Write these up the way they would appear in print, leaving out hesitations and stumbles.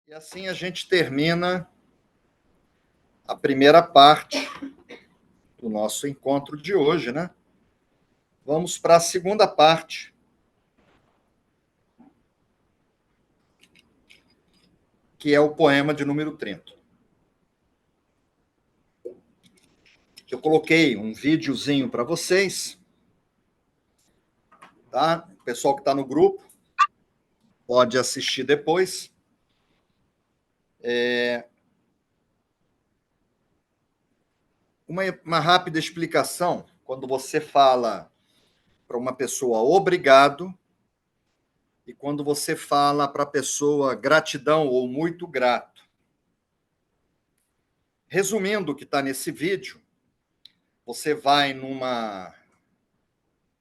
E assim a gente termina a primeira parte do nosso encontro de hoje, né? Vamos para a segunda parte, que é o poema de número 30. Eu coloquei um videozinho para vocês, tá? O pessoal que está no grupo pode assistir depois. Uma rápida explicação: quando você fala para uma pessoa obrigado e quando você fala para a pessoa gratidão ou muito grato. Resumindo o que está nesse vídeo, você vai numa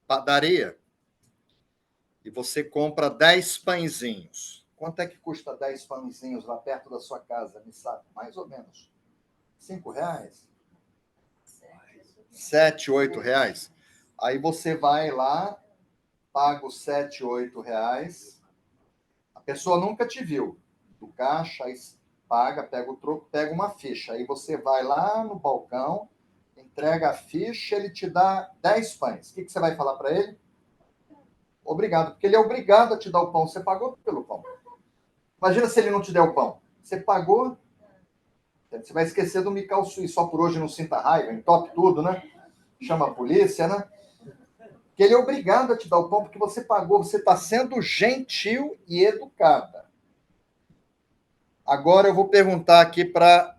padaria e você compra 10 pãezinhos. Quanto é que custa 10 pãezinhos lá perto da sua casa, me sabe? Mais ou menos. R$ 5? 7, 8 reais. Aí você vai lá, paga os 7, 8 reais. A pessoa nunca te viu. Do caixa, aí paga, pega o troco, pega uma ficha. Aí você vai lá no balcão, entrega a ficha, ele te dá 10 pães. O que você vai falar para ele? Obrigado, porque ele é obrigado a te dar o pão. Você pagou pelo pão. Imagina se ele não te der o pão. Você pagou, você vai esquecer do Mical Suíço. Só por hoje não sinta raiva, entope tudo, né? Chama a polícia, né? Que ele é obrigado a te dar o pão porque você pagou. Você está sendo gentil e educada. Agora eu vou perguntar aqui para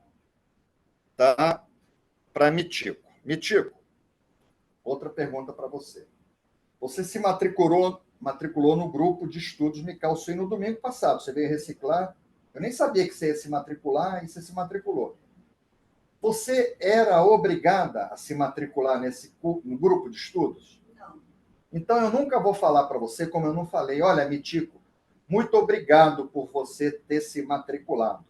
Mitico. Mitico, outra pergunta para você. Você se matriculou no grupo de estudos Mical Suíço no domingo passado. Você veio reciclar. Eu nem sabia que você ia se matricular e você se matriculou. Você era obrigada a se matricular no grupo de estudos? Não. Então, eu nunca vou falar para você, como eu não falei, olha, Mitico, muito obrigado por você ter se matriculado.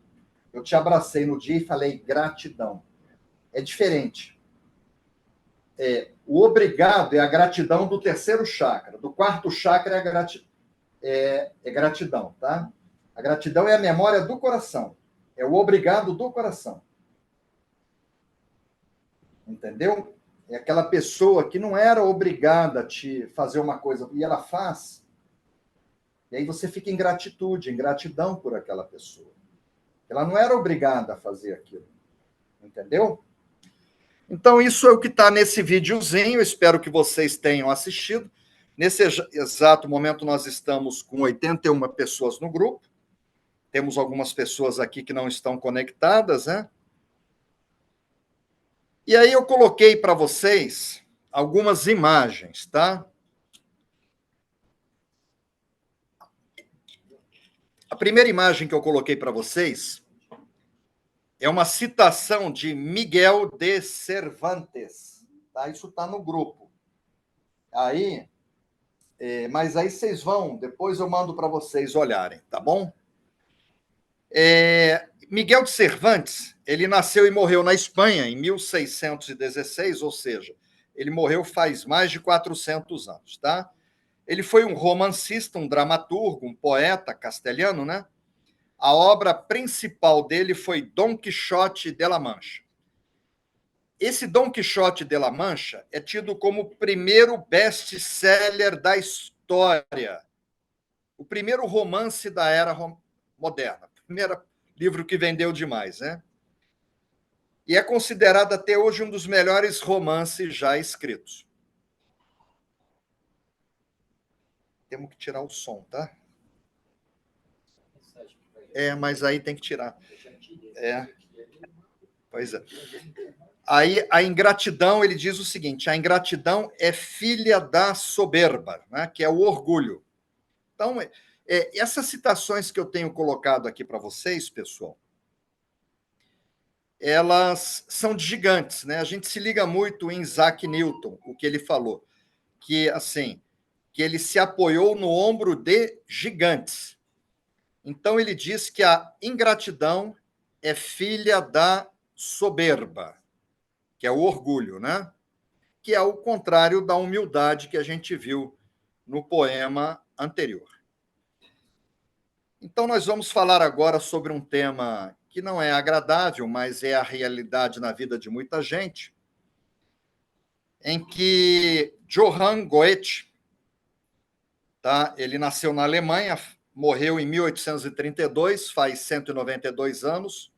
Eu te abracei no dia e falei gratidão. É diferente. O obrigado é a gratidão do terceiro chakra. Do quarto chakra é gratidão, tá? A gratidão é a memória do coração. É o obrigado do coração. Entendeu? É aquela pessoa que não era obrigada a te fazer uma coisa e ela faz. E aí você fica em gratitude, em gratidão por aquela pessoa. Ela não era obrigada a fazer aquilo. Entendeu? Então, isso é o que está nesse videozinho. Espero que vocês tenham assistido. Nesse exato momento, nós estamos com 81 pessoas no grupo. Temos algumas pessoas aqui que não estão conectadas, né? E aí eu coloquei para vocês algumas imagens, tá? A primeira imagem que eu coloquei para vocês é uma citação de Miguel de Cervantes, tá? Isso está no grupo. Mas aí vocês vão, depois eu mando para vocês olharem, tá bom? Miguel de Cervantes, ele nasceu e morreu na Espanha em 1616, ou seja, ele morreu faz mais de 400 anos, tá? Ele foi um romancista, um dramaturgo, um poeta castelhano, né? A obra principal dele foi Dom Quixote de la Mancha. Esse Dom Quixote de la Mancha é tido como o primeiro best-seller da história, o primeiro romance da era moderna, o primeiro livro que vendeu demais, né? E é considerado até hoje um dos melhores romances já escritos. Temos que tirar o som, tá? Mas aí tem que tirar. Pois é. Aí a ingratidão, ele diz o seguinte: a ingratidão é filha da soberba, né, que é o orgulho. Então, essas citações que eu tenho colocado aqui para vocês, pessoal, elas são de gigantes, né? A gente se liga muito em Isaac Newton, o que ele falou, que assim, que ele se apoiou no ombro de gigantes. Então ele diz que a ingratidão é filha da soberba, que é o orgulho, né? Que é o contrário da humildade que a gente viu no poema anterior. Então, nós vamos falar agora sobre um tema que não é agradável, mas é a realidade na vida de muita gente, em que Johann Goethe, tá? Ele nasceu na Alemanha, morreu em 1832, faz 192 anos.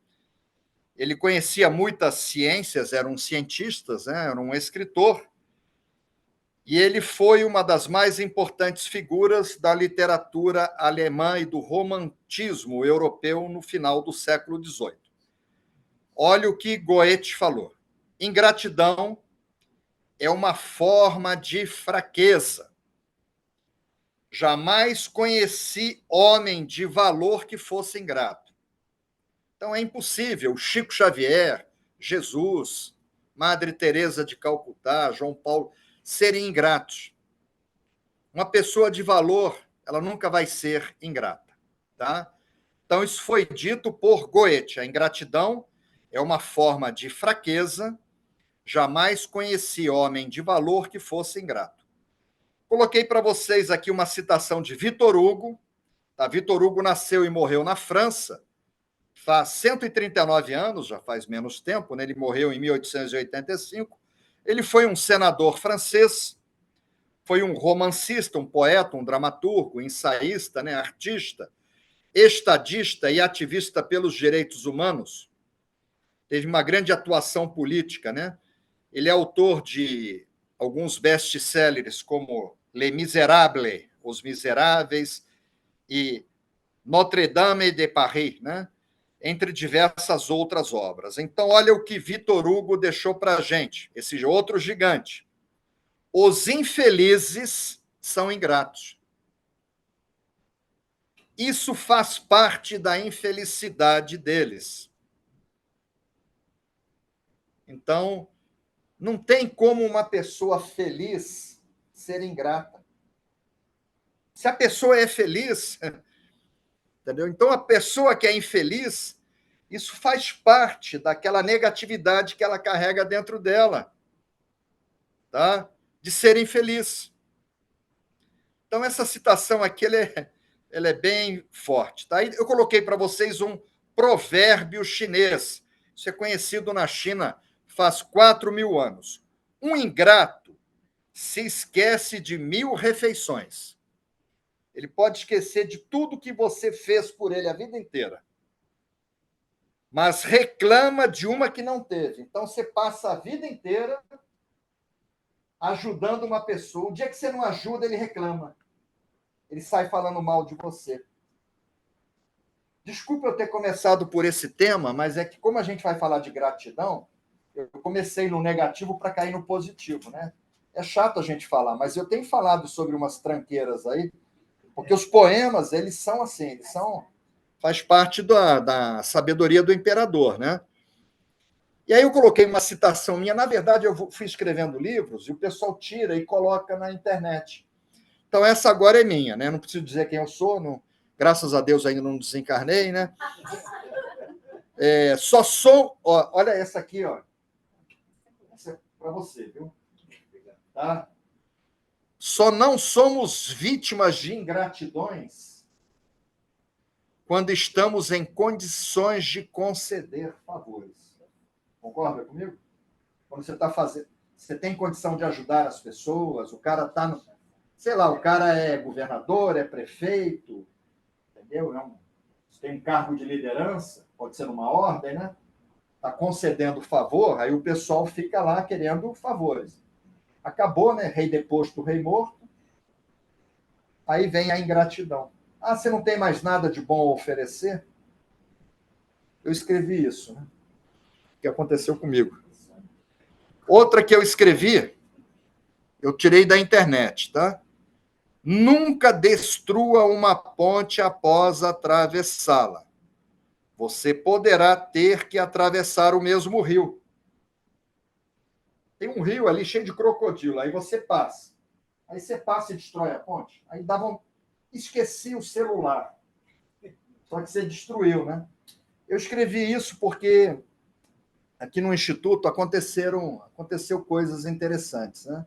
Ele conhecia muitas ciências, era um cientista, né? Era um escritor, e ele foi uma das mais importantes figuras da literatura alemã e do romantismo europeu no final do século XVIII. Olha o que Goethe falou: ingratidão é uma forma de fraqueza. Jamais conheci homem de valor que fosse ingrato. Então é impossível Chico Xavier, Jesus, Madre Teresa de Calcutá, João Paulo serem ingratos. Uma pessoa de valor, ela nunca vai ser ingrata, tá? Então isso foi dito por Goethe. A ingratidão é uma forma de fraqueza. Jamais conheci homem de valor que fosse ingrato. Coloquei para vocês aqui uma citação de Victor Hugo. Tá? Victor Hugo nasceu e morreu na França faz 139 anos, já faz menos tempo, né? Ele morreu em 1885. Ele foi um senador francês, foi um romancista, um poeta, um dramaturgo, ensaísta, né? Artista, estadista e ativista pelos direitos humanos. Teve uma grande atuação política, né? Ele é autor de alguns best-sellers, como Les Miserables, Os Miseráveis, e Notre-Dame de Paris, né? Entre diversas outras obras. Então, olha o que Victor Hugo deixou para a gente, esse outro gigante. Os infelizes são ingratos. Isso faz parte da infelicidade deles. Então, não tem como uma pessoa feliz ser ingrata. Se a pessoa é feliz, entendeu? Então, a pessoa que é infeliz, isso faz parte daquela negatividade que ela carrega dentro dela, tá? De ser infeliz. Então, essa citação aqui ela é bem forte. Tá? Eu coloquei para vocês um provérbio chinês. Isso é conhecido na China faz 4.000 anos. Um ingrato se esquece de 1.000 refeições. Ele pode esquecer de tudo que você fez por ele a vida inteira, mas reclama de uma que não teve. Então, você passa a vida inteira ajudando uma pessoa. O dia que você não ajuda, ele reclama. Ele sai falando mal de você. Desculpa eu ter começado por esse tema, mas é que como a gente vai falar de gratidão, eu comecei no negativo para cair no positivo, né? É chato a gente falar, mas eu tenho falado sobre umas tranqueiras aí, porque os poemas, eles são assim, faz parte da sabedoria do imperador, né? E aí eu coloquei uma citação minha. Na verdade, eu fui escrevendo livros e o pessoal tira e coloca na internet. Então, essa agora é minha, né? Não preciso dizer quem eu sou, não, graças a Deus ainda não desencarnei, né? Só sou. Ó, olha essa aqui, ó. Essa é para você, viu? Tá? Só não somos vítimas de ingratidões quando estamos em condições de conceder favores. Concorda comigo? Quando você está fazendo. Você tem condição de ajudar as pessoas, o cara está no. Sei lá, o cara é governador, é prefeito, entendeu? Tem um cargo de liderança, pode ser numa ordem, né? Está concedendo favor, aí o pessoal fica lá querendo favores. Acabou, né? Rei deposto, rei morto. Aí vem a ingratidão. Ah, você não tem mais nada de bom a oferecer? Eu escrevi isso, né? O que aconteceu comigo. Outra que eu escrevi, eu tirei da internet, tá? Nunca destrua uma ponte após atravessá-la. Você poderá ter que atravessar o mesmo rio. Tem um rio ali cheio de crocodilo, aí você passa. Aí você passa e destrói a ponte. Aí esqueci o celular. Só que você destruiu, né? Eu escrevi isso porque aqui no Instituto aconteceu coisas interessantes, né?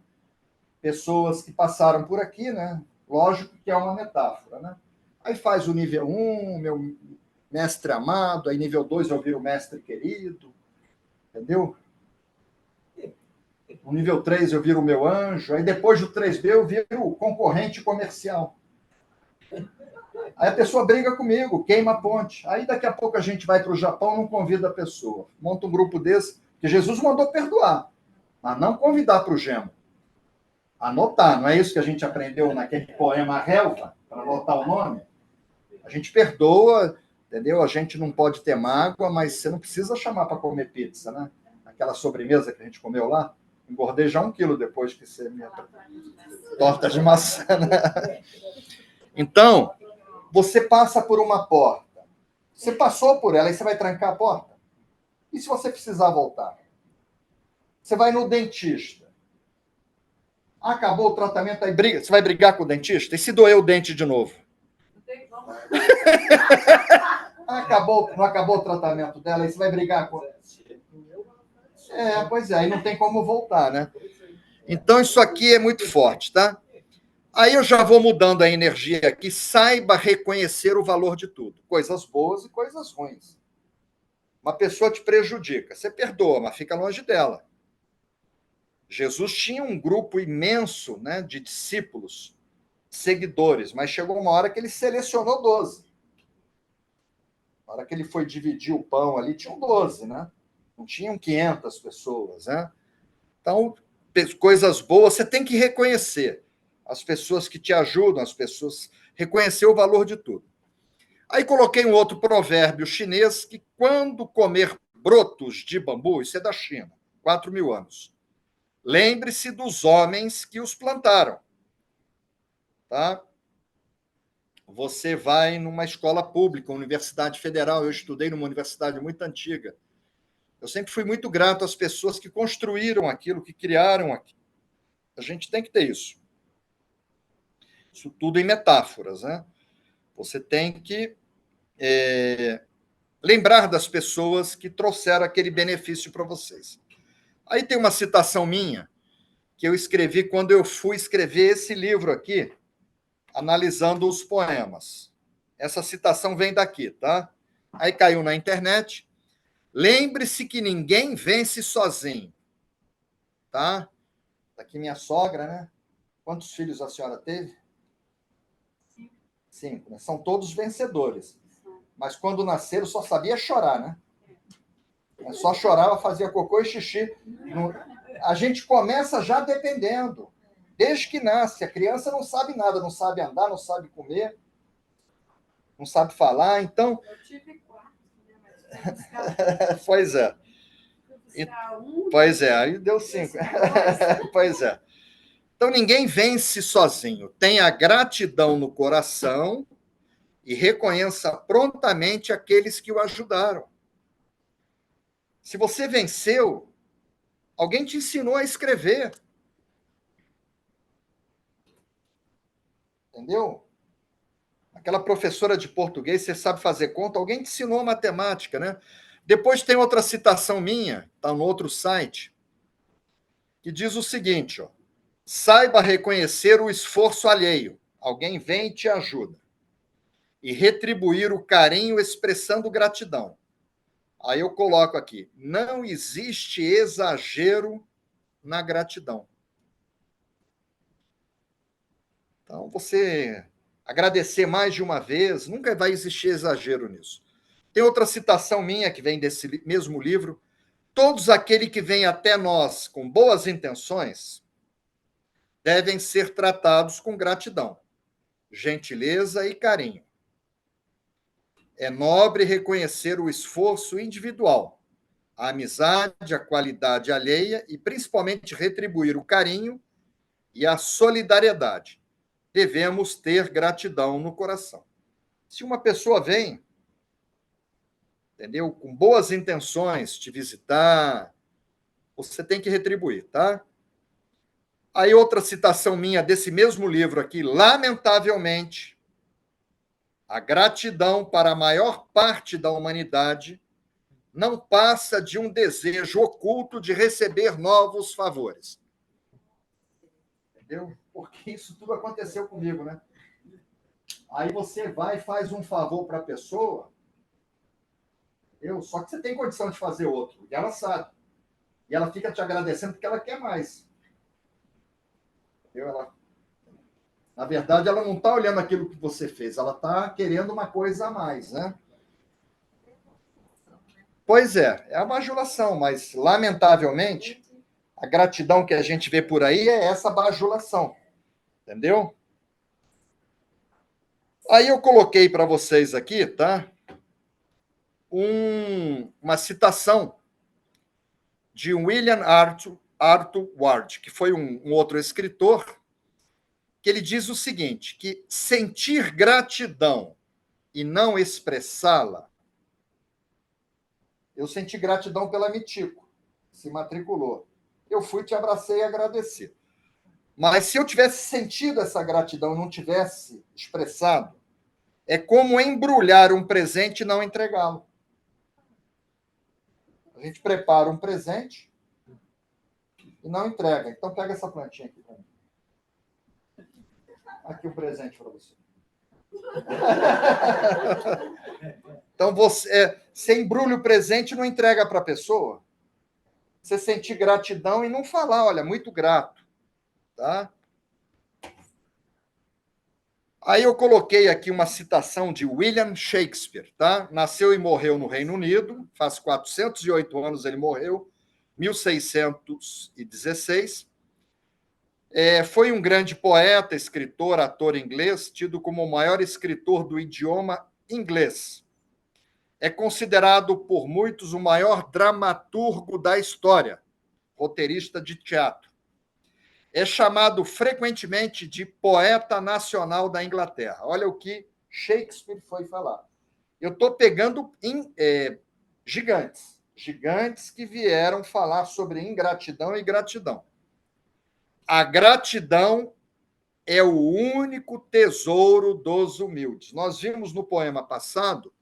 Pessoas que passaram por aqui, né? Lógico que é uma metáfora, né? Aí faz o nível 1, meu mestre amado, aí nível 2 eu viro mestre querido, entendeu? No nível 3 eu viro o meu anjo, aí depois do 3B eu viro o concorrente comercial. Aí a pessoa briga comigo, queima a ponte. Aí daqui a pouco a gente vai para o Japão, não convida a pessoa. Monta um grupo desse, que Jesus mandou perdoar, mas não convidar para o gemo. Anotar, não é isso que a gente aprendeu naquele poema Relva, para anotar o nome? A gente perdoa, entendeu? A gente não pode ter mágoa, mas você não precisa chamar para comer pizza, né? Aquela sobremesa que a gente comeu lá, engordei já 1 quilo depois que você me... Torta de maçã, né? Então, você passa por uma porta. Você passou por ela e você vai trancar a porta? E se você precisar voltar? Você vai no dentista. Acabou o tratamento, aí briga. Você vai brigar com o dentista? E se doer o dente de novo? Não acabou o tratamento dela, aí você vai brigar com... Pois é, aí não tem como voltar, né? Então, isso aqui é muito forte, tá? Aí eu já vou mudando a energia aqui. Saiba reconhecer o valor de tudo. Coisas boas e coisas ruins. Uma pessoa te prejudica. Você perdoa, mas fica longe dela. Jesus tinha um grupo imenso, né, de discípulos, seguidores, mas chegou uma hora que ele selecionou 12. Na hora que ele foi dividir o pão ali, tinham 12, né? Não tinham 500 pessoas, né? Então, coisas boas, você tem que reconhecer as pessoas que te ajudam, as pessoas, reconhecer o valor de tudo. Aí coloquei um outro provérbio chinês que quando comer brotos de bambu, isso é da China, 4.000 anos, lembre-se dos homens que os plantaram, tá? Você vai numa escola pública, universidade federal, eu estudei numa universidade muito antiga. Eu sempre fui muito grato às pessoas que construíram aquilo, que criaram aquilo. A gente tem que ter isso. Isso tudo em metáforas, né? Você tem que lembrar das pessoas que trouxeram aquele benefício para vocês. Aí tem uma citação minha que eu escrevi quando eu fui escrever esse livro aqui, analisando os poemas. Essa citação vem daqui, tá? Aí caiu na internet. Lembre-se que ninguém vence sozinho, tá? Tá aqui minha sogra, né? Quantos filhos a senhora teve? 5, né? São todos vencedores. Mas quando nasceram só sabia chorar, né? Só chorava, fazia cocô e xixi. A gente começa já dependendo. Desde que nasce, a criança não sabe nada, não sabe andar, não sabe comer, não sabe falar, então... Eu tive 4, né? Pois é. Pois é, aí deu 5. Pois é. Então, ninguém vence sozinho. Tenha gratidão no coração e reconheça prontamente aqueles que o ajudaram. Se você venceu, alguém te ensinou a escrever. Entendeu? Aquela professora de português, você sabe fazer conta, alguém te ensinou matemática, né? Depois tem outra citação minha, está no outro site, que diz o seguinte, ó, saiba reconhecer o esforço alheio. Alguém vem e te ajuda. E retribuir o carinho expressando gratidão. Aí eu coloco aqui, não existe exagero na gratidão. Então, você agradecer mais de uma vez, nunca vai existir exagero nisso. Tem outra citação minha que vem desse mesmo livro. Todos aqueles que vêm até nós com boas intenções devem ser tratados com gratidão, gentileza e carinho. É nobre reconhecer o esforço individual, a amizade, a qualidade alheia e, principalmente, retribuir o carinho e a solidariedade. Devemos ter gratidão no coração. Se uma pessoa vem, entendeu, com boas intenções te visitar, você tem que retribuir, tá? Aí outra citação minha desse mesmo livro aqui, lamentavelmente, a gratidão para a maior parte da humanidade não passa de um desejo oculto de receber novos favores. Entendeu? Porque isso tudo aconteceu comigo, né? Aí você vai e faz um favor para a pessoa, só que você tem condição de fazer outro, e ela sabe. E ela fica te agradecendo porque ela quer mais. Na verdade, ela não está olhando aquilo que você fez, ela está querendo uma coisa a mais, né? Pois é a bajulação, mas, lamentavelmente, a gratidão que a gente vê por aí é essa bajulação, entendeu? Aí eu coloquei para vocês aqui, tá? Uma citação de William Arthur Ward, que foi um outro escritor, que ele diz o seguinte, que sentir gratidão e não expressá-la. Eu senti gratidão pela Mitico, se matriculou. Eu fui, te abracei e agradeci. Mas se eu tivesse sentido essa gratidão e não tivesse expressado, é como embrulhar um presente e não entregá-lo. A gente prepara um presente e não entrega. Então, pega essa plantinha aqui para mim. Aqui um presente para você. Então, você embrulha o presente e não entrega para a pessoa. Você sentir gratidão e não falar, olha, muito grato. Tá? Aí eu coloquei aqui uma citação de William Shakespeare. Tá? Nasceu e morreu no Reino Unido, faz 408 anos ele morreu, 1616. Foi um grande poeta, escritor, ator inglês, tido como o maior escritor do idioma inglês. É considerado por muitos o maior dramaturgo da história, roteirista de teatro. É chamado frequentemente de poeta nacional da Inglaterra. Olha o que Shakespeare foi falar. Eu estou pegando gigantes que vieram falar sobre ingratidão e gratidão. A gratidão é o único tesouro dos humildes. Nós vimos no poema passado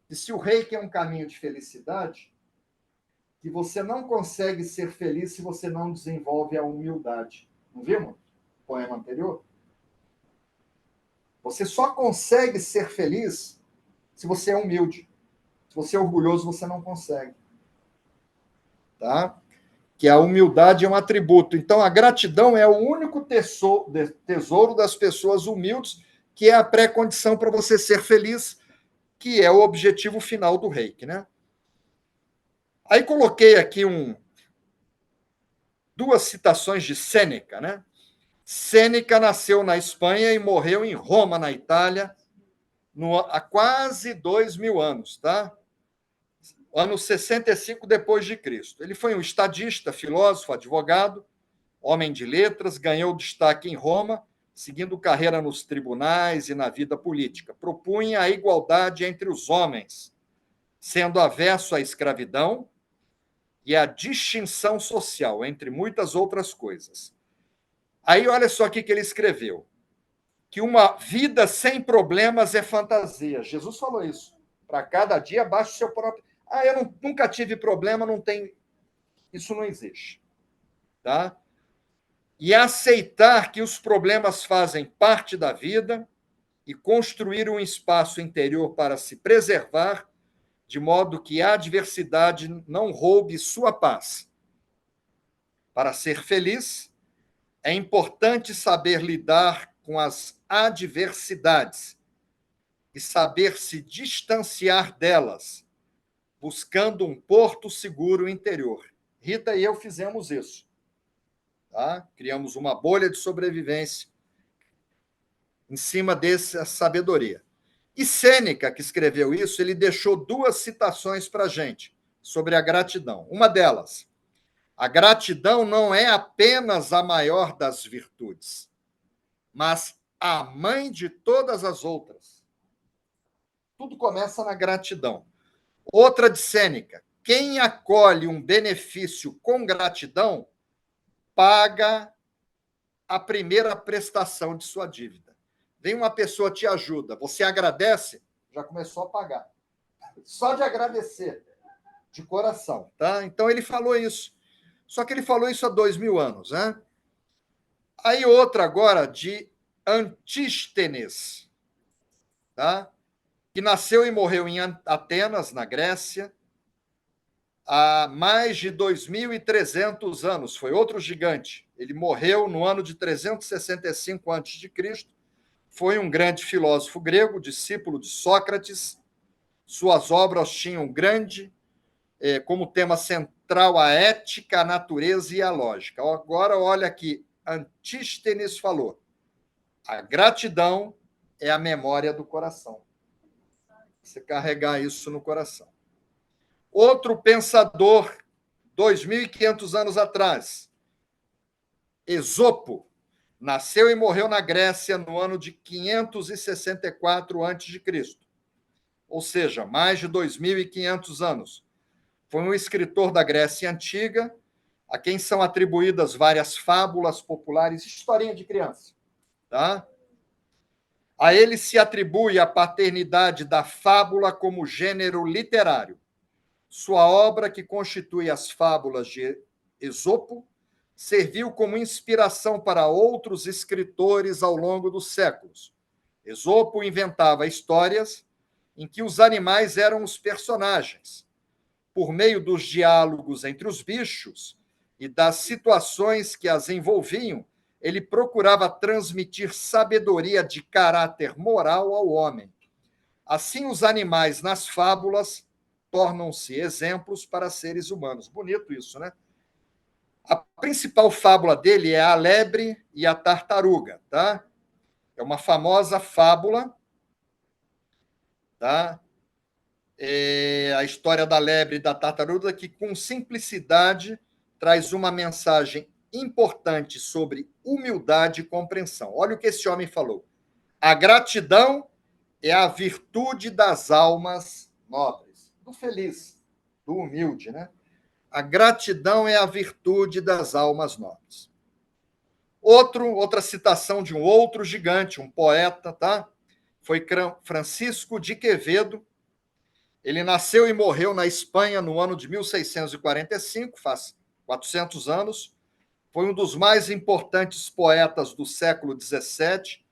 que se o reiki é um caminho de felicidade, que você não consegue ser feliz se você não desenvolve a humildade. Não vimos no poema anterior? Você só consegue ser feliz se você é humilde. Se você é orgulhoso, você não consegue. Tá? Que a humildade é um atributo. Então, a gratidão é o único tesouro das pessoas humildes, que é a pré-condição para você ser feliz, que é o objetivo final do reiki, né? Aí coloquei aqui duas citações de Sêneca, né? Sêneca nasceu na Espanha e morreu em Roma, na Itália, há quase 2.000 anos, tá? Ano 65 depois de Cristo. Ele foi um estadista, filósofo, advogado, homem de letras, ganhou destaque em Roma, seguindo carreira nos tribunais e na vida política. Propunha a igualdade entre os homens, sendo averso à escravidão e à distinção social, entre muitas outras coisas. Aí, olha só o que ele escreveu, que uma vida sem problemas é fantasia. Jesus falou isso. Para cada dia, baixe o seu próprio... eu nunca tive problema, não tem... Isso não existe. Tá? E aceitar que os problemas fazem parte da vida e construir um espaço interior para se preservar, de modo que a adversidade não roube sua paz. Para ser feliz, é importante saber lidar com as adversidades e saber se distanciar delas, buscando um porto seguro interior. Rita e eu fizemos isso. Tá? Criamos uma bolha de sobrevivência em cima dessa sabedoria. E Sêneca, que escreveu isso, ele deixou duas citações para a gente sobre a gratidão. Uma delas, a gratidão não é apenas a maior das virtudes, mas a mãe de todas as outras. Tudo começa na gratidão. Outra de Sêneca, quem acolhe um benefício com gratidão, paga a primeira prestação de sua dívida. Vem uma pessoa te ajuda, você agradece, já começou a pagar. Só de agradecer, de coração. Tá? Então, ele falou isso. Só que ele falou isso há 2.000 anos. Né? Aí outra agora de Antístenes. tá? Que nasceu e morreu em Atenas, na Grécia, há mais de 2.300 anos. Foi outro gigante. Ele morreu no ano de 365 a.C. Foi um grande filósofo grego, discípulo de Sócrates. Suas obras tinham como tema central a ética, a natureza e a lógica. Agora, olha aqui, Antístenes falou: a gratidão é a memória do coração. Você carregar isso no coração. Outro pensador, 2.500 anos atrás, Esopo, nasceu e morreu na Grécia no ano de 564 a.C., ou seja, mais de 2.500 anos. Foi um escritor da Grécia Antiga, a quem são atribuídas várias fábulas populares, historinha de criança. Tá? A ele se atribui a paternidade da fábula como gênero literário. Sua obra, que constitui as fábulas de Esopo, serviu como inspiração para outros escritores ao longo dos séculos. Esopo inventava histórias em que os animais eram os personagens. Por meio dos diálogos entre os bichos e das situações que as envolviam, ele procurava transmitir sabedoria de caráter moral ao homem. Assim, os animais nas fábulas tornam-se exemplos para seres humanos. Bonito isso, né? A principal fábula dele é a lebre e a tartaruga, tá? É uma famosa fábula, tá? É a história da lebre e da tartaruga, que com simplicidade traz uma mensagem importante sobre humildade e compreensão. Olha o que esse homem falou: a gratidão é a virtude das almas nobres, do feliz, do humilde, né? A gratidão é a virtude das almas nobres. Outra citação de um outro gigante, um poeta, tá? Foi Francisco de Quevedo. Ele nasceu e morreu na Espanha no ano de 1645, faz 400 anos. Foi um dos mais importantes poetas do século XVII,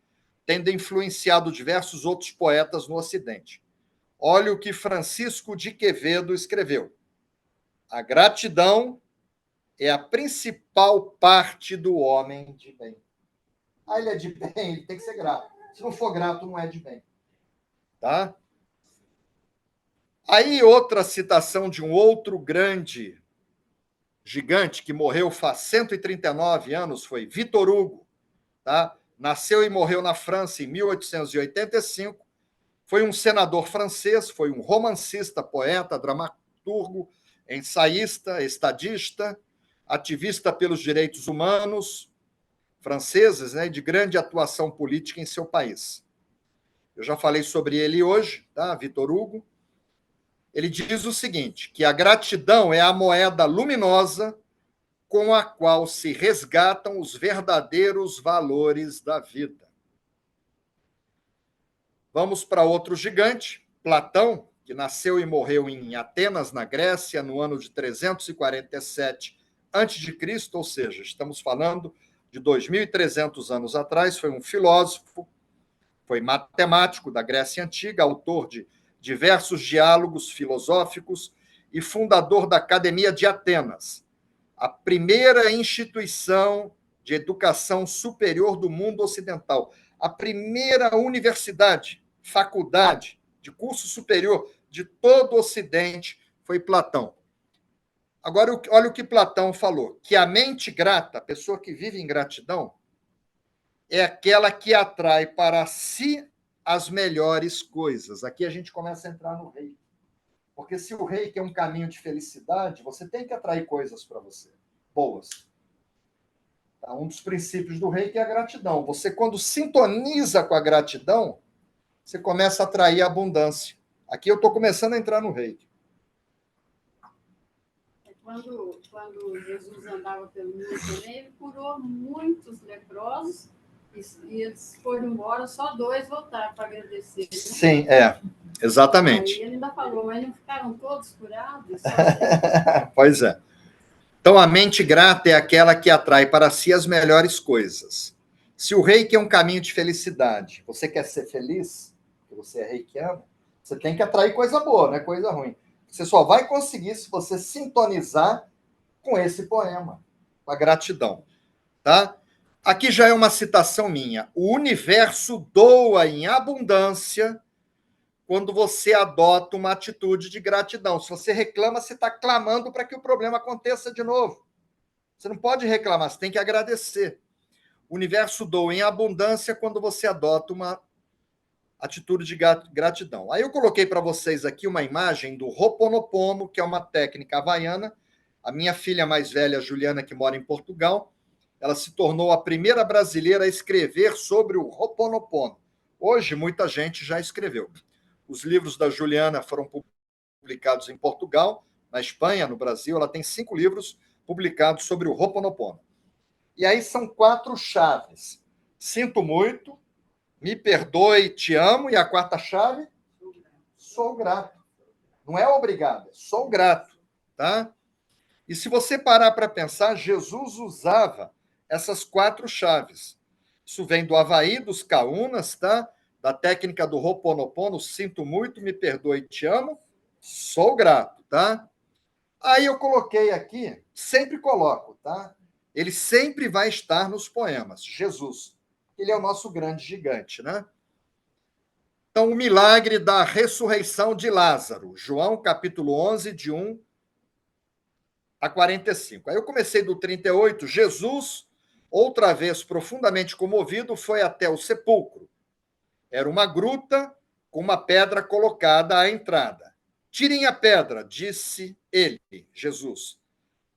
tendo influenciado diversos outros poetas no Ocidente. Olha o que Francisco de Quevedo escreveu: a gratidão é a principal parte do homem de bem. Ah, ele é de bem, ele tem que ser grato. Se não for grato, não é de bem. Tá? Aí, outra citação de um outro grande gigante que morreu faz 139 anos foi Victor Hugo. Tá? Nasceu e morreu na França em 1885. Foi um senador francês, foi um romancista, poeta, dramaturgo, ensaísta, estadista, ativista pelos direitos humanos franceses, né, de grande atuação política em seu país. Eu já falei sobre ele hoje, tá? Victor Hugo. Ele diz o seguinte, que a gratidão é a moeda luminosa com a qual se resgatam os verdadeiros valores da vida. Vamos para outro gigante, Platão, que nasceu e morreu em Atenas, na Grécia, no ano de 347 a.C., ou seja, estamos falando de 2.300 anos atrás. Foi um filósofo, foi matemático da Grécia Antiga, autor de diversos diálogos filosóficos e fundador da Academia de Atenas, a primeira instituição de educação superior do mundo ocidental, a primeira universidade, faculdade de curso superior de todo o Ocidente foi Platão. Agora, olha o que Platão falou, que a mente grata, a pessoa que vive em gratidão, é aquela que atrai para si as melhores coisas. Aqui a gente começa a entrar no reiki. Porque se o reiki é um caminho de felicidade, você tem que atrair coisas para você, boas. Um dos princípios do reiki é a gratidão. Você, quando sintoniza com a gratidão, você começa a atrair a abundância. Aqui eu estou começando a entrar no reiki. Quando Jesus andava pelo mundo também, ele curou muitos leprosos e eles foram embora, só 2 voltaram para agradecer. Né? Sim, exatamente. Aí ele ainda falou, mas não ficaram todos curados? Pois é. Então, a mente grata é aquela que atrai para si as melhores coisas. Se o reiki é um caminho de felicidade, você quer ser feliz? porque você é reikiano, você tem que atrair coisa boa, não é coisa ruim. Você só vai conseguir se você sintonizar com esse poema, com a gratidão, tá? Aqui já é uma citação minha. O universo doa em abundância quando você adota uma atitude de gratidão. Se você reclama, você está clamando para que o problema aconteça de novo. Você não pode reclamar, você tem que agradecer. O universo doa em abundância quando você adota uma atitude de gratidão. Aí eu coloquei para vocês aqui uma imagem do Ho'oponopono, que é uma técnica havaiana. A minha filha mais velha, Juliana, que mora em Portugal, ela se tornou a primeira brasileira a escrever sobre o Ho'oponopono. Hoje, muita gente já escreveu. Os livros da Juliana foram publicados em Portugal, na Espanha, no Brasil. Ela tem 5 livros publicados sobre o Ho'oponopono. E aí são 4 chaves. Sinto muito, me perdoe, te amo. E a 4ª chave, sou grato. Não é obrigado, é sou grato, tá? E se você parar para pensar, Jesus usava essas 4 chaves. Isso vem do Havaí, dos Kaunas, tá? Da técnica do Ho'oponopono, sinto muito, me perdoe, te amo, sou grato, tá? Aí eu coloquei aqui, sempre coloco, tá? Ele sempre vai estar nos poemas, Jesus. Ele é o nosso grande gigante, né? Então, o milagre da ressurreição de Lázaro, João capítulo 11, de 1 a 45. Aí eu comecei do 38, Jesus, outra vez profundamente comovido, foi até o sepulcro. Era uma gruta com uma pedra colocada à entrada. Tirem a pedra, disse ele, Jesus.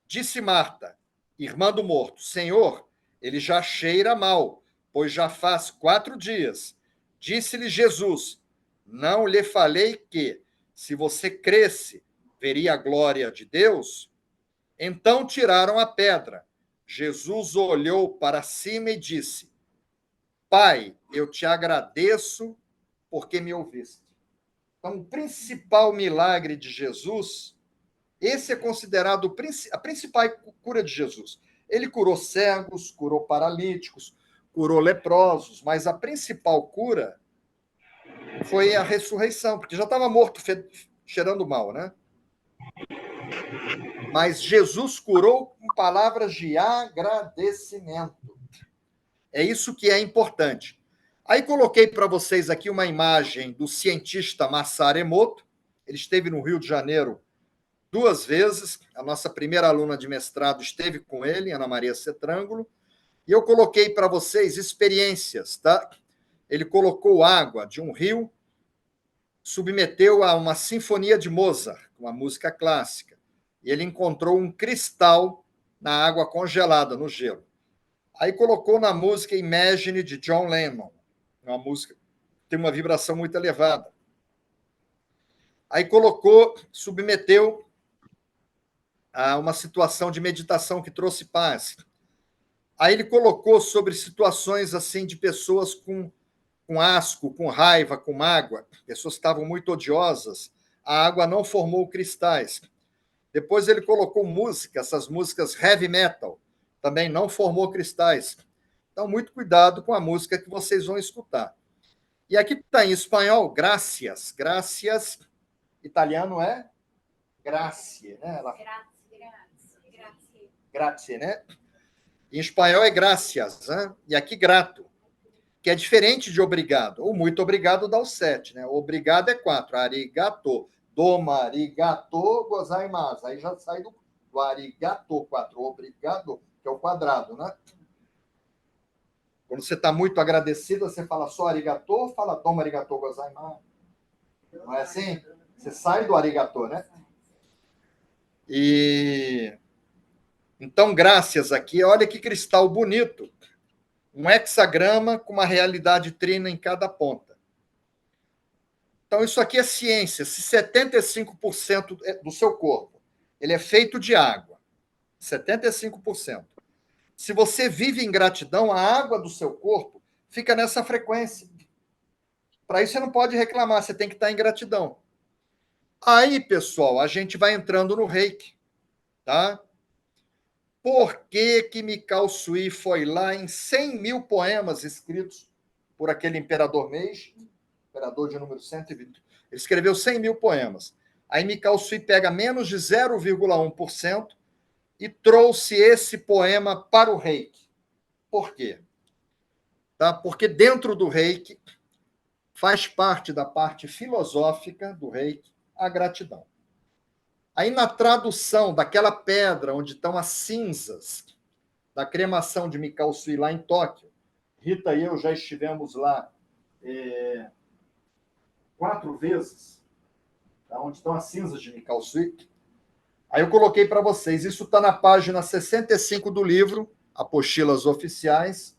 Disse Marta, irmã do morto, Senhor, ele já cheira mal, pois já faz 4 dias. Disse-lhe Jesus, não lhe falei que, se você cresce, veria a glória de Deus? Então tiraram a pedra. Jesus olhou para cima e disse, Pai, eu te agradeço porque me ouviste. Então, o principal milagre de Jesus, esse é considerado a principal cura de Jesus. Ele curou cegos, curou paralíticos, curou leprosos, mas a principal cura foi a ressurreição, porque já estava morto, cheirando mal, né? Mas Jesus curou com palavras de agradecimento. É isso que é importante. Aí coloquei para vocês aqui uma imagem do cientista Masaru Emoto. Ele esteve no Rio de Janeiro 2 vezes. A nossa primeira aluna de mestrado esteve com ele, Ana Maria Cetrângulo. E eu coloquei para vocês experiências, tá? Ele colocou água de um rio, submeteu a uma sinfonia de Mozart, uma música clássica. E ele encontrou um cristal na água congelada, no gelo. Aí colocou na música Imagine, de John Lennon, uma música que tem uma vibração muito elevada. Aí colocou, submeteu a uma situação de meditação que trouxe paz. Aí ele colocou sobre situações assim de pessoas com asco, com raiva, com mágoa, pessoas que estavam muito odiosas, a água não formou cristais. Depois ele colocou música, essas músicas heavy metal, também não formou cristais. Então, muito cuidado com a música que vocês vão escutar. E aqui está em espanhol, gracias. Gracias, italiano é grazie, né? Grazie, né? Em espanhol é gracias, né? E aqui grato, que é diferente de obrigado. O muito obrigado dá o 7, né? Obrigado é 4, arigato. Doma, arigato, gozaimasu. Aí já sai do arigato, 4. Obrigado, que é o quadrado, né? Quando você está muito agradecido, você fala só arigato ou fala doma, arigato, gozaimasu? Não é assim? Você sai do arigato, né? E então, graças aqui, olha que cristal bonito. Um hexagrama com uma realidade trina em cada ponta. Então, isso aqui é ciência. Se 75% do seu corpo ele é feito de água, 75%. Se você vive em gratidão, a água do seu corpo fica nessa frequência. Para isso, você não pode reclamar, você tem que estar em gratidão. Aí, pessoal, a gente vai entrando no reiki, tá? Por que Mikao Sui foi lá em 100 mil poemas escritos por aquele imperador Meiji? imperador de número 120. Ele escreveu 100 mil poemas. Aí Mikao Sui pega menos de 0,1% e trouxe esse poema para o Reiki. Por quê? Tá? Porque dentro do Reiki faz parte da parte filosófica do Reiki a gratidão. Aí na tradução daquela pedra onde estão as cinzas da cremação de Mikao Sui lá em Tóquio, Rita e eu já estivemos lá 4 vezes, tá? Onde estão as cinzas de Mikao Sui. Aí eu coloquei para vocês, isso está na página 65 do livro, Apostilas Oficiais,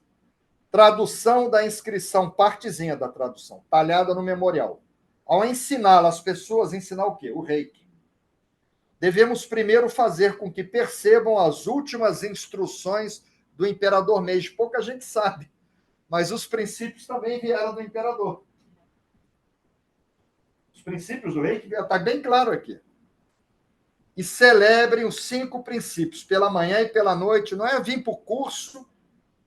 tradução da inscrição, partezinha da tradução, talhada no memorial. Ao ensinar as pessoas, ensinar o quê? O Reiki. Devemos primeiro fazer com que percebam as últimas instruções do imperador Meiji. Pouca gente sabe, mas os princípios também vieram do imperador. Os princípios do Reiki está bem claro aqui. E celebrem os 5 princípios, pela manhã e pela noite. Não é vir para o curso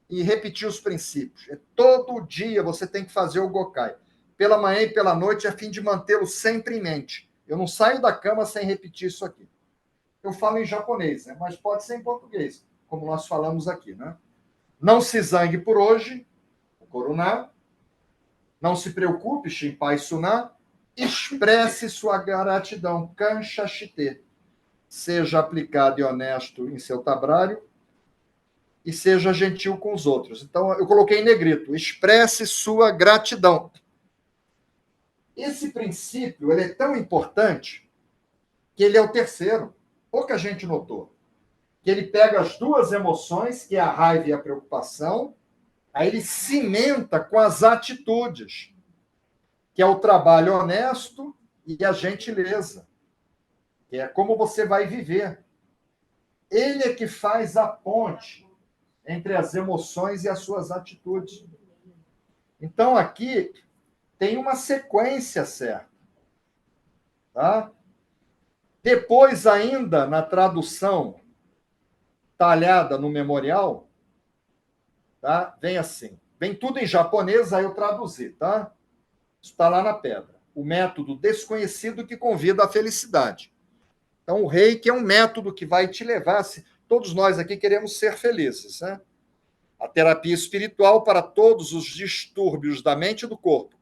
e repetir os princípios. É todo dia você tem que fazer o Gokai. Pela manhã e pela noite, a fim de mantê-lo sempre em mente. Eu não saio da cama sem repetir isso aqui. Eu falo em japonês, né? Mas pode ser em português, como nós falamos aqui, né? Não se zangue por hoje, o Koruná. Não se preocupe, Shinpai Suná. Expresse sua gratidão, Kancha Shite. Seja aplicado e honesto em seu trabalho e seja gentil com os outros. Então, eu coloquei em negrito, expresse sua gratidão. Esse princípio ele é tão importante que ele é o terceiro. Pouca gente notou. Que ele pega as 2 emoções, que é a raiva e a preocupação, aí ele cimenta com as atitudes, que é o trabalho honesto e a gentileza, que é como você vai viver. Ele é que faz a ponte entre as emoções e as suas atitudes. Então, aqui tem uma sequência certa. Tá? Depois, ainda, na tradução talhada no memorial, tá? Vem assim. Vem tudo em japonês, aí eu traduzi, tá? Isso está lá na pedra. O método desconhecido que convida à felicidade. Então, o Reiki é um método que vai te levar... Todos nós aqui queremos ser felizes, né? A terapia espiritual para todos os distúrbios da mente e do corpo.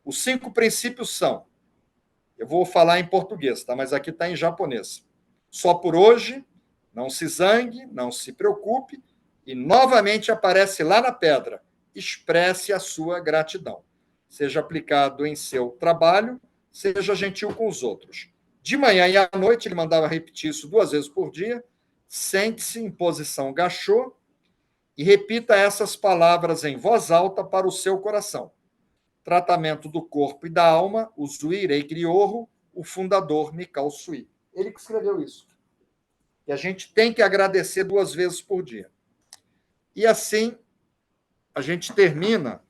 Os 5 princípios são... Eu vou falar em português, tá? Mas aqui está em japonês. Só por hoje, não se zangue, não se preocupe, e novamente aparece lá na pedra. Expresse a sua gratidão. Seja aplicado em seu trabalho, seja gentil com os outros. De manhã e à noite, ele mandava repetir isso 2 vezes por dia. Sente-se em posição gachô e repita essas palavras em voz alta para o seu coração. Tratamento do corpo e da alma, o Zuirei Ryorro, o fundador Mikao Sui. Ele que escreveu isso. E a gente tem que agradecer 2 vezes por dia. E assim, a gente termina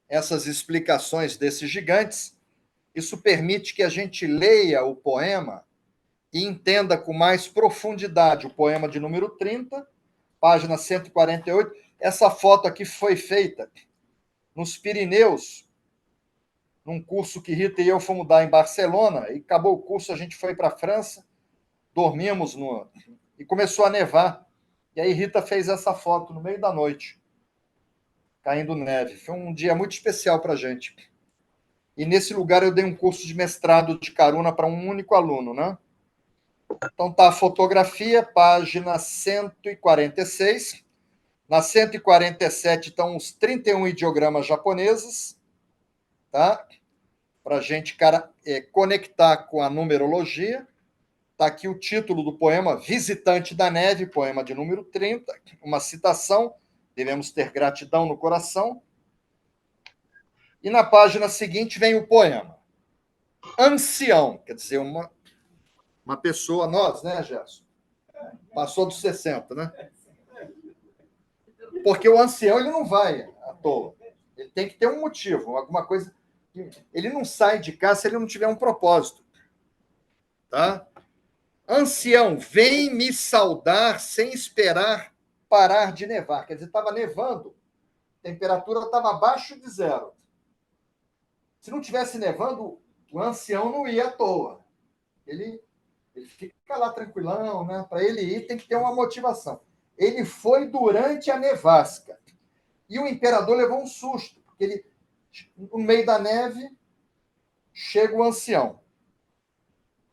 essas explicações desses gigantes. Isso permite que a gente leia o poema e entenda com mais profundidade o poema de número 30, página 148. Essa foto aqui foi feita nos Pirineus, num curso que Rita e eu fomos dar em Barcelona, e acabou o curso, a gente foi para a França, dormimos e começou a nevar. E aí Rita fez essa foto no meio da noite, caindo neve. Foi um dia muito especial para a gente. E nesse lugar eu dei um curso de mestrado de Karuna para um único aluno, né? Então tá a fotografia, página 146. Na 147 estão os 31 ideogramas japoneses, tá? Para a gente conectar com a numerologia. Está aqui o título do poema, Visitante da Neve, poema de número 30, uma citação, devemos ter gratidão no coração. E na página seguinte vem o poema. Ancião, quer dizer, uma pessoa, nós, né, Gerson? Passou dos 60, né? Porque o ancião ele não vai à toa. Ele tem que ter um motivo, alguma coisa. Ele não sai de casa se ele não tiver um propósito. Tá? Ancião, vem me saudar sem esperar parar de nevar. Quer dizer, estava nevando, a temperatura estava abaixo de zero. Se não tivesse nevando, o ancião não ia à toa. Ele fica lá tranquilão, né? Para ele ir, tem que ter uma motivação. Ele foi durante a nevasca. E o imperador levou um susto, porque ele, no meio da neve, chega o ancião.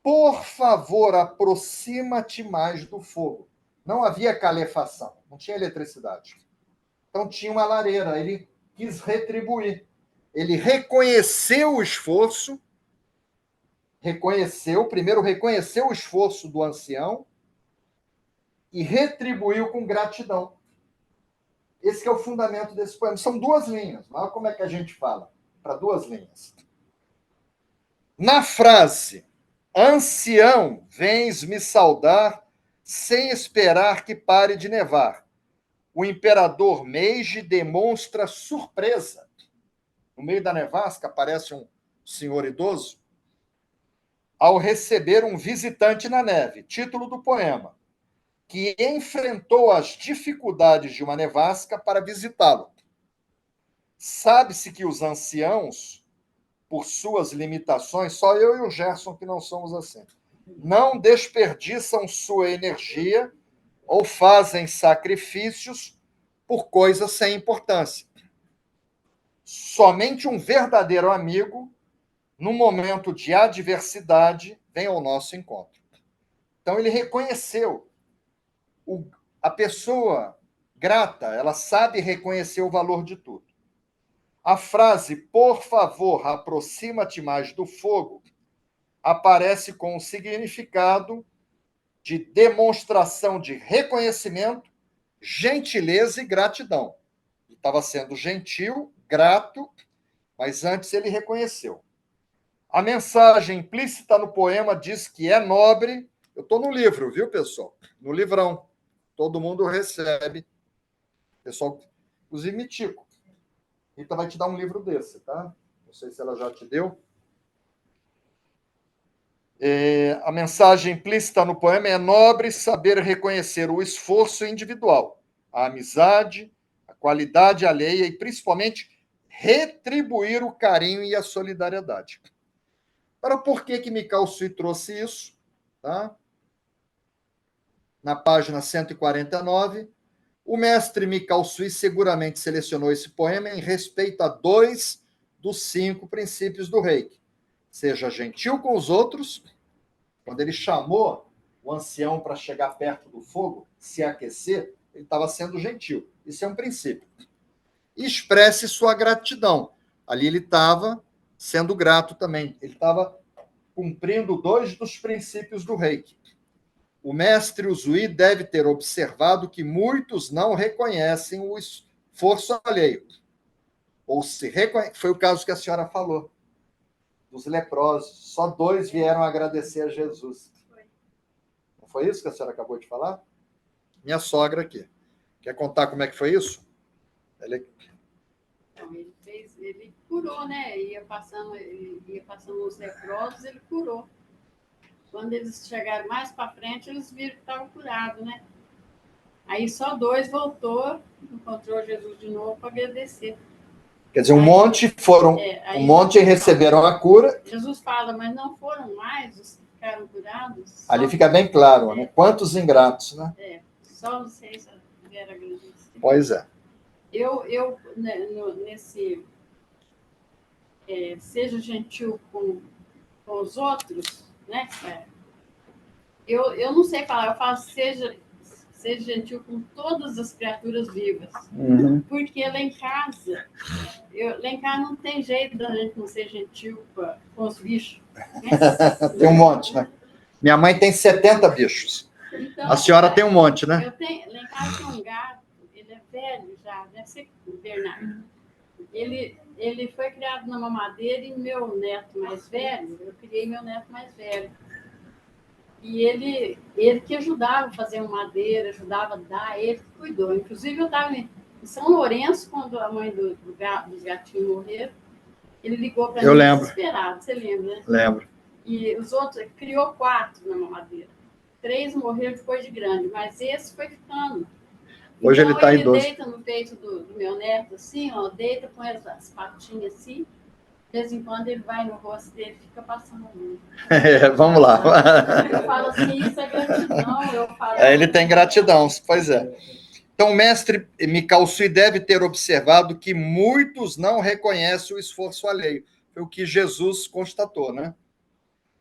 Por favor, aproxima-te mais do fogo. Não havia calefação, não tinha eletricidade. Então tinha uma lareira. Ele quis retribuir. Ele reconheceu o esforço, primeiro reconheceu o esforço do ancião e retribuiu com gratidão. Esse que é o fundamento desse poema. São duas linhas. Olha como é que a gente fala para duas linhas. Na frase, ancião, vens me saudar sem esperar que pare de nevar, o imperador Meiji demonstra surpresa. No meio da nevasca aparece um senhor idoso ao receber um visitante na neve. Título do poema: que enfrentou as dificuldades de uma nevasca para visitá-lo. Sabe-se que os anciãos, por suas limitações, só eu e o Gerson que não somos assim, não desperdiçam sua energia ou fazem sacrifícios por coisas sem importância. Somente um verdadeiro amigo, no momento de adversidade, vem ao nosso encontro. Então, ele reconheceu. A pessoa grata, ela sabe reconhecer o valor de tudo. A frase, por favor, aproxima-te mais do fogo, aparece com o significado de demonstração de reconhecimento, gentileza e gratidão. Ele estava sendo gentil, grato, mas antes ele reconheceu. A mensagem implícita no poema diz que é nobre. Eu estou no livro, viu, pessoal? No livrão. Todo mundo recebe. Pessoal, inclusive Mitico. Rita vai te dar um livro desse, tá? Não sei se ela já te deu. A mensagem implícita no poema é nobre saber reconhecer o esforço individual, a amizade, a qualidade alheia e, principalmente, retribuir o carinho e a solidariedade. Para por que Mikao Sui trouxe isso? Tá? Na página 149, o mestre Mikao Sui seguramente selecionou esse poema em respeito a 2 dos 5 princípios do Reiki. Seja gentil com os outros. Quando ele chamou o ancião para chegar perto do fogo, se aquecer, ele estava sendo gentil. Isso é um princípio. Expresse sua gratidão. Ali ele estava sendo grato também. Ele estava cumprindo 2 dos princípios do Reiki. O mestre Usui deve ter observado que muitos não reconhecem o esforço alheio. Ou se foi o caso que a senhora falou, dos leprosos. Só 2 vieram agradecer a Jesus. Não foi isso que a senhora acabou de falar? Minha sogra aqui. Quer contar como é que foi isso? Então, ele curou, né? Ia passando os leprosos, ele curou. Quando eles chegaram mais para frente, eles viram que estava curado, né? Aí só 2 voltou, encontrou Jesus de novo para agradecer. Quer dizer, um monte receberam a cura. Jesus fala, mas não foram mais os que ficaram curados? Ali fica bem claro, né? Quantos ingratos, né? Só vocês vieram agradecer. Pois é. Nesse seja gentil com os outros, né? Eu não sei falar, eu falo seja gentil com todas as criaturas vivas. Uhum. Porque lá em casa não tem jeito da gente não ser gentil com os bichos. Né? Tem um monte, né? Minha mãe tem 70 bichos. Então, a senhora tem um monte, né? Lá em casa tem um gato, ele é velho já, deve ser Bernardo. Ele foi criado na mamadeira e meu neto mais velho, eu criei meu neto mais velho. E ele que ajudava a fazer madeira, ajudava a dar, ele que cuidou. Inclusive, eu estava em São Lourenço, quando a mãe dos gatinhos morreram, ele ligou para mim desesperado. Você lembra, né? Lembro. E os outros, criou 4 na mamadeira. 3 morreram depois de grande, mas esse foi ficando. Hoje então, ele está idoso. deita no peito do meu neto, assim, ó, deita, põe as patinhas assim. De vez em quando ele vai no rosto dele, fica passando a mão. Vamos lá. Eu falo assim, isso é gratidão. Eu falo, Ele tem gratidão, pois é. Então, o mestre Mikao-sui deve ter observado que muitos não reconhecem o esforço alheio. Foi o que Jesus constatou, né?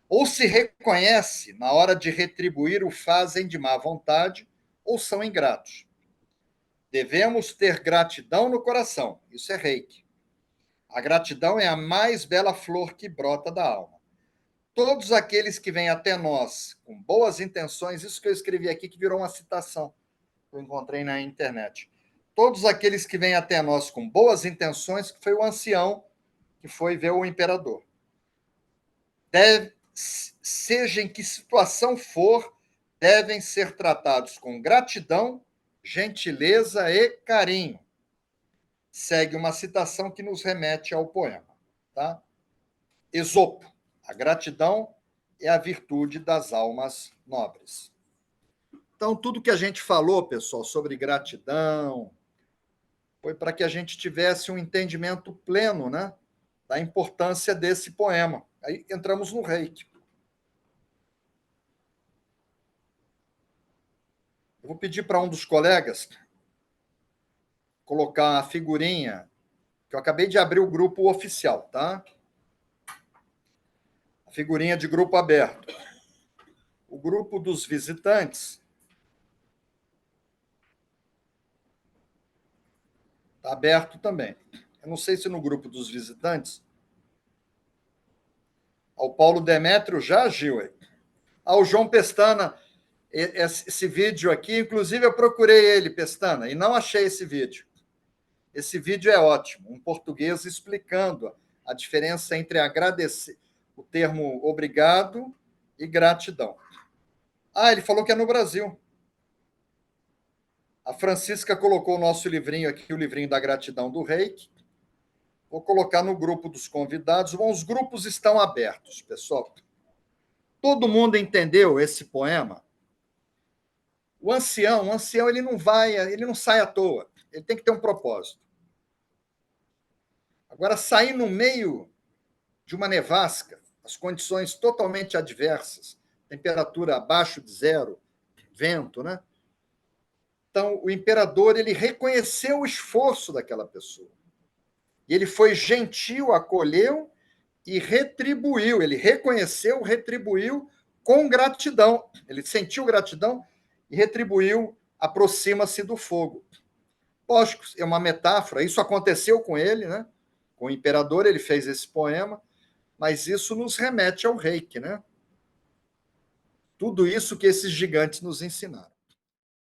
Ou se reconhece, na hora de retribuir, o fazem de má vontade, ou são ingratos. Devemos ter gratidão no coração. Isso é reiki. A gratidão é a mais bela flor que brota da alma. Todos aqueles que vêm até nós com boas intenções, isso que eu escrevi aqui, que virou uma citação que eu encontrei na internet. Todos aqueles que vêm até nós com boas intenções, que foi o ancião que foi ver o imperador. Seja em que situação for, devem ser tratados com gratidão, gentileza e carinho. Segue uma citação que nos remete ao poema. Tá? Esopo, a gratidão é a virtude das almas nobres. Então, tudo que a gente falou, pessoal, sobre gratidão, foi para que a gente tivesse um entendimento pleno, né, da importância desse poema. Aí entramos no reiki. Eu vou pedir para um dos colegas colocar a figurinha, que eu acabei de abrir o grupo oficial, tá? A figurinha de grupo aberto. O grupo dos visitantes está aberto também. Eu não sei se no grupo dos visitantes. O Paulo Demétrio já agiu aí. O João Pestana, esse vídeo aqui, inclusive eu procurei ele, Pestana, e não achei esse vídeo. Esse vídeo é ótimo, um português explicando a diferença entre agradecer, o termo obrigado e gratidão. Ele falou que é no Brasil. A Francisca colocou o nosso livrinho aqui, o livrinho da gratidão do Reiki. Vou colocar no grupo dos convidados. Bom, os grupos estão abertos, pessoal. Todo mundo entendeu esse poema? O ancião ele não sai à toa. Ele tem que ter um propósito. Agora, sair no meio de uma nevasca, as condições totalmente adversas, temperatura abaixo de zero, vento, né? Então, o imperador ele reconheceu o esforço daquela pessoa. E ele foi gentil, acolheu e retribuiu. Ele reconheceu, retribuiu com gratidão. Ele sentiu gratidão e retribuiu, aproxima-se do fogo. Lógico, é uma metáfora. Isso aconteceu com ele, né? Com o imperador, ele fez esse poema, mas isso nos remete ao reiki, né? Tudo isso que esses gigantes nos ensinaram.